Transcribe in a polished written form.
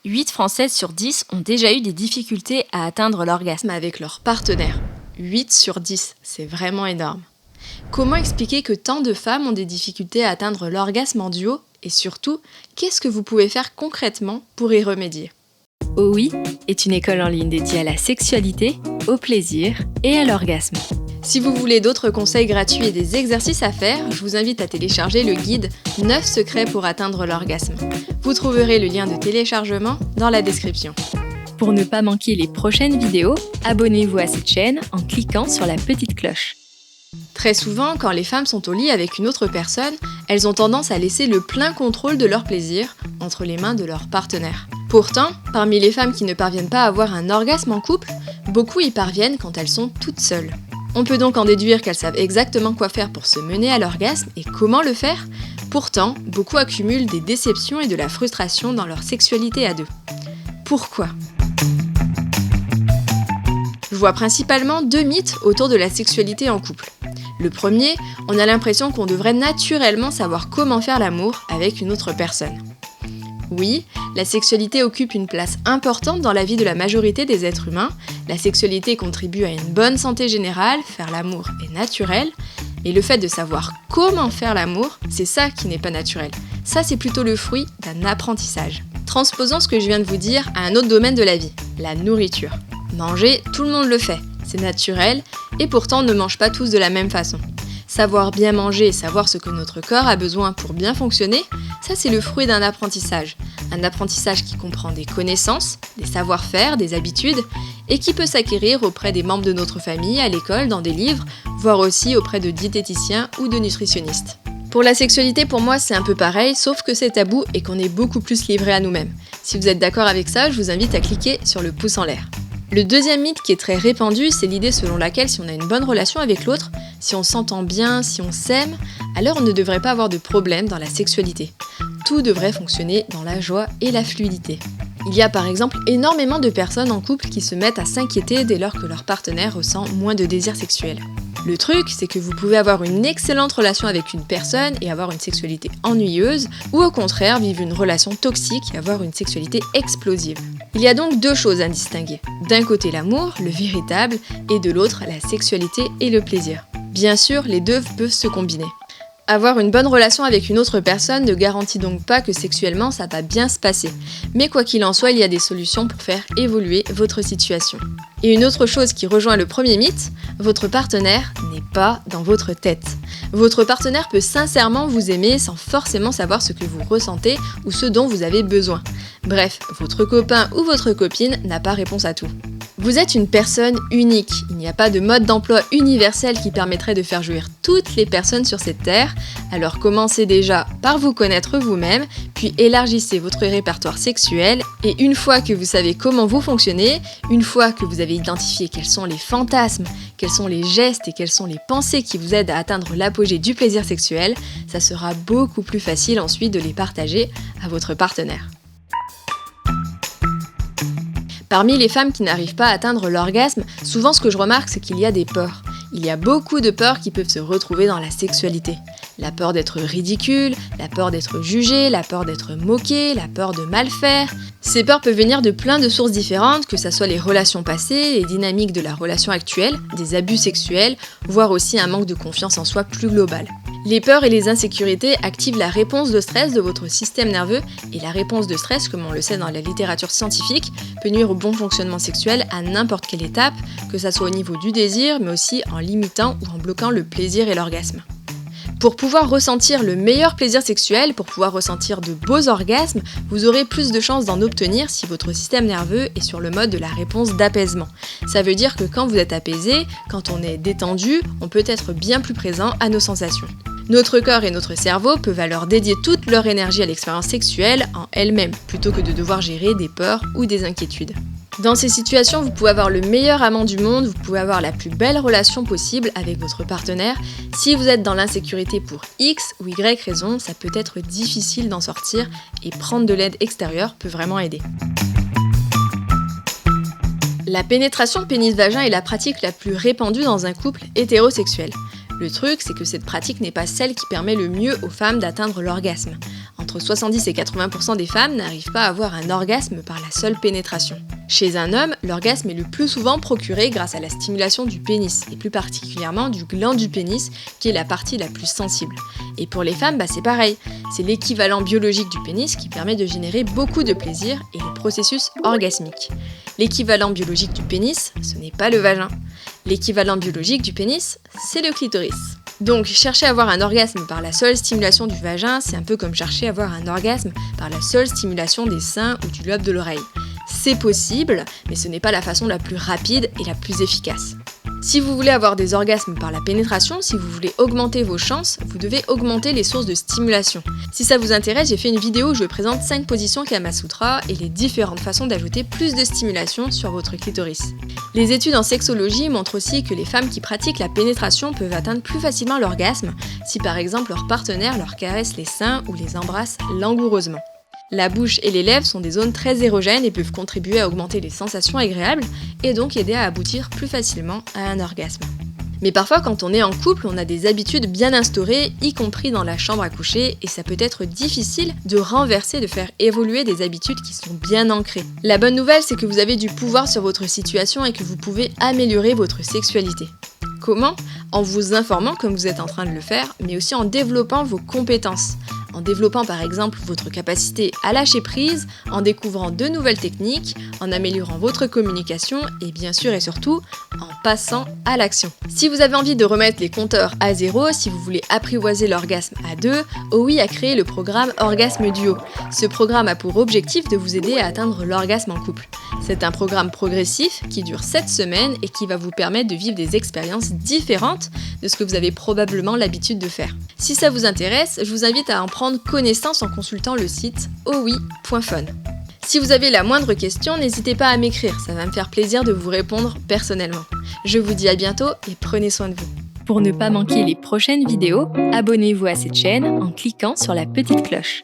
8 Françaises sur 10 ont déjà eu des difficultés à atteindre l'orgasme avec leur partenaire. 8 sur 10, c'est vraiment énorme. Comment expliquer que tant de femmes ont des difficultés à atteindre l'orgasme en duo? Et surtout, qu'est-ce que vous pouvez faire concrètement pour y remédier? OUI est une école en ligne dédiée à la sexualité, au plaisir et à l'orgasme. Si vous voulez d'autres conseils gratuits et des exercices à faire, je vous invite à télécharger le guide 9 secrets pour atteindre l'orgasme. Vous trouverez le lien de téléchargement dans la description. Pour ne pas manquer les prochaines vidéos, abonnez-vous à cette chaîne en cliquant sur la petite cloche. Très souvent, quand les femmes sont au lit avec une autre personne, elles ont tendance à laisser le plein contrôle de leur plaisir entre les mains de leur partenaire. Pourtant, parmi les femmes qui ne parviennent pas à avoir un orgasme en couple, beaucoup y parviennent quand elles sont toutes seules. On peut donc en déduire qu'elles savent exactement quoi faire pour se mener à l'orgasme et comment le faire. Pourtant, beaucoup accumulent des déceptions et de la frustration dans leur sexualité à deux. Pourquoi ? Je vois principalement 2 mythes autour de la sexualité en couple. Le premier, on a l'impression qu'on devrait naturellement savoir comment faire l'amour avec une autre personne. Oui, la sexualité occupe une place importante dans la vie de la majorité des êtres humains. La sexualité contribue à une bonne santé générale, faire l'amour est naturel. Et le fait de savoir comment faire l'amour, c'est ça qui n'est pas naturel. Ça, c'est plutôt le fruit d'un apprentissage. Transposons ce que je viens de vous dire à un autre domaine de la vie, la nourriture. Manger, tout le monde le fait, c'est naturel, et pourtant on ne mange pas tous de la même façon. Savoir bien manger et savoir ce que notre corps a besoin pour bien fonctionner, ça c'est le fruit d'un apprentissage. Un apprentissage qui comprend des connaissances, des savoir-faire, des habitudes, et qui peut s'acquérir auprès des membres de notre famille, à l'école, dans des livres, voire aussi auprès de diététiciens ou de nutritionnistes. Pour la sexualité, pour moi, c'est un peu pareil, sauf que c'est tabou et qu'on est beaucoup plus livré à nous-mêmes. Si vous êtes d'accord avec ça, je vous invite à cliquer sur le pouce en l'air. Le deuxième mythe qui est très répandu, c'est l'idée selon laquelle si on a une bonne relation avec l'autre, si on s'entend bien, si on s'aime, alors on ne devrait pas avoir de problème dans la sexualité. Tout devrait fonctionner dans la joie et la fluidité. Il y a par exemple énormément de personnes en couple qui se mettent à s'inquiéter dès lors que leur partenaire ressent moins de désir sexuel. Le truc, c'est que vous pouvez avoir une excellente relation avec une personne et avoir une sexualité ennuyeuse, ou au contraire vivre une relation toxique et avoir une sexualité explosive. Il y a donc 2 choses à distinguer. D'un côté l'amour, le véritable, et de l'autre la sexualité et le plaisir. Bien sûr, les deux peuvent se combiner. Avoir une bonne relation avec une autre personne ne garantit donc pas que sexuellement ça va bien se passer. Mais quoi qu'il en soit, il y a des solutions pour faire évoluer votre situation. Et une autre chose qui rejoint le premier mythe, votre partenaire n'est pas dans votre tête. Votre partenaire peut sincèrement vous aimer sans forcément savoir ce que vous ressentez ou ce dont vous avez besoin. Bref, votre copain ou votre copine n'a pas réponse à tout. Vous êtes une personne unique. Il n'y a pas de mode d'emploi universel qui permettrait de faire jouir toutes les personnes sur cette terre. Alors commencez déjà par vous connaître vous-même, puis élargissez votre répertoire sexuel. Et une fois que vous savez comment vous fonctionnez, une fois que vous avez identifié quels sont les fantasmes, quels sont les gestes et quelles sont les pensées qui vous aident à atteindre l'apogée du plaisir sexuel, ça sera beaucoup plus facile ensuite de les partager à votre partenaire. Parmi les femmes qui n'arrivent pas à atteindre l'orgasme, souvent ce que je remarque, c'est qu'il y a des peurs. Il y a beaucoup de peurs qui peuvent se retrouver dans la sexualité. La peur d'être ridicule, la peur d'être jugée, la peur d'être moquée, la peur de mal faire. Ces peurs peuvent venir de plein de sources différentes, que ce soit les relations passées, les dynamiques de la relation actuelle, des abus sexuels, voire aussi un manque de confiance en soi plus global. Les peurs et les insécurités activent la réponse de stress de votre système nerveux et la réponse de stress, comme on le sait dans la littérature scientifique, peut nuire au bon fonctionnement sexuel à n'importe quelle étape, que ça soit au niveau du désir, mais aussi en limitant ou en bloquant le plaisir et l'orgasme. Pour pouvoir ressentir le meilleur plaisir sexuel, pour pouvoir ressentir de beaux orgasmes, vous aurez plus de chances d'en obtenir si votre système nerveux est sur le mode de la réponse d'apaisement. Ça veut dire que quand vous êtes apaisé, quand on est détendu, on peut être bien plus présent à nos sensations. Notre corps et notre cerveau peuvent alors dédier toute leur énergie à l'expérience sexuelle en elle-même, plutôt que de devoir gérer des peurs ou des inquiétudes. Dans ces situations, vous pouvez avoir le meilleur amant du monde, vous pouvez avoir la plus belle relation possible avec votre partenaire. Si vous êtes dans l'insécurité pour X ou Y raison, ça peut être difficile d'en sortir et prendre de l'aide extérieure peut vraiment aider. La pénétration pénis-vagin est la pratique la plus répandue dans un couple hétérosexuel. Le truc, c'est que cette pratique n'est pas celle qui permet le mieux aux femmes d'atteindre l'orgasme. En entre 70 et 80% des femmes n'arrivent pas à avoir un orgasme par la seule pénétration. Chez un homme, l'orgasme est le plus souvent procuré grâce à la stimulation du pénis, et plus particulièrement du gland du pénis, qui est la partie la plus sensible. Et pour les femmes, c'est pareil, c'est l'équivalent biologique du pénis qui permet de générer beaucoup de plaisir et le processus orgasmique. L'équivalent biologique du pénis, ce n'est pas le vagin. L'équivalent biologique du pénis, c'est le clitoris. Donc, chercher à avoir un orgasme par la seule stimulation du vagin, c'est un peu comme chercher à avoir un orgasme par la seule stimulation des seins ou du lobe de l'oreille. C'est possible, mais ce n'est pas la façon la plus rapide et la plus efficace. Si vous voulez avoir des orgasmes par la pénétration, si vous voulez augmenter vos chances, vous devez augmenter les sources de stimulation. Si ça vous intéresse, j'ai fait une vidéo où je présente 5 positions Kama Sutra et les différentes façons d'ajouter plus de stimulation sur votre clitoris. Les études en sexologie montrent aussi que les femmes qui pratiquent la pénétration peuvent atteindre plus facilement l'orgasme si par exemple leur partenaire leur caresse les seins ou les embrasse langoureusement. La bouche et les lèvres sont des zones très érogènes et peuvent contribuer à augmenter les sensations agréables et donc aider à aboutir plus facilement à un orgasme. Mais parfois quand on est en couple, on a des habitudes bien instaurées, y compris dans la chambre à coucher, et ça peut être difficile de renverser, de faire évoluer des habitudes qui sont bien ancrées. La bonne nouvelle, c'est que vous avez du pouvoir sur votre situation et que vous pouvez améliorer votre sexualité. Comment ? En vous informant comme vous êtes en train de le faire, mais aussi en développant vos compétences. En développant par exemple votre capacité à lâcher prise, en découvrant de nouvelles techniques, en améliorant votre communication et bien sûr et surtout en passant à l'action. Si vous avez envie de remettre les compteurs à zéro, si vous voulez apprivoiser l'orgasme à deux, OUI a créé le programme Orgasme Duo. Ce programme a pour objectif de vous aider à atteindre l'orgasme en couple. C'est un programme progressif qui dure 7 semaines et qui va vous permettre de vivre des expériences différentes de ce que vous avez probablement l'habitude de faire. Si ça vous intéresse, je vous invite à en prendre connaissance en consultant le site oui.fun. Si vous avez la moindre question, n'hésitez pas à m'écrire, ça va me faire plaisir de vous répondre personnellement. Je vous dis à bientôt et prenez soin de vous. Pour ne pas manquer les prochaines vidéos, abonnez-vous à cette chaîne en cliquant sur la petite cloche.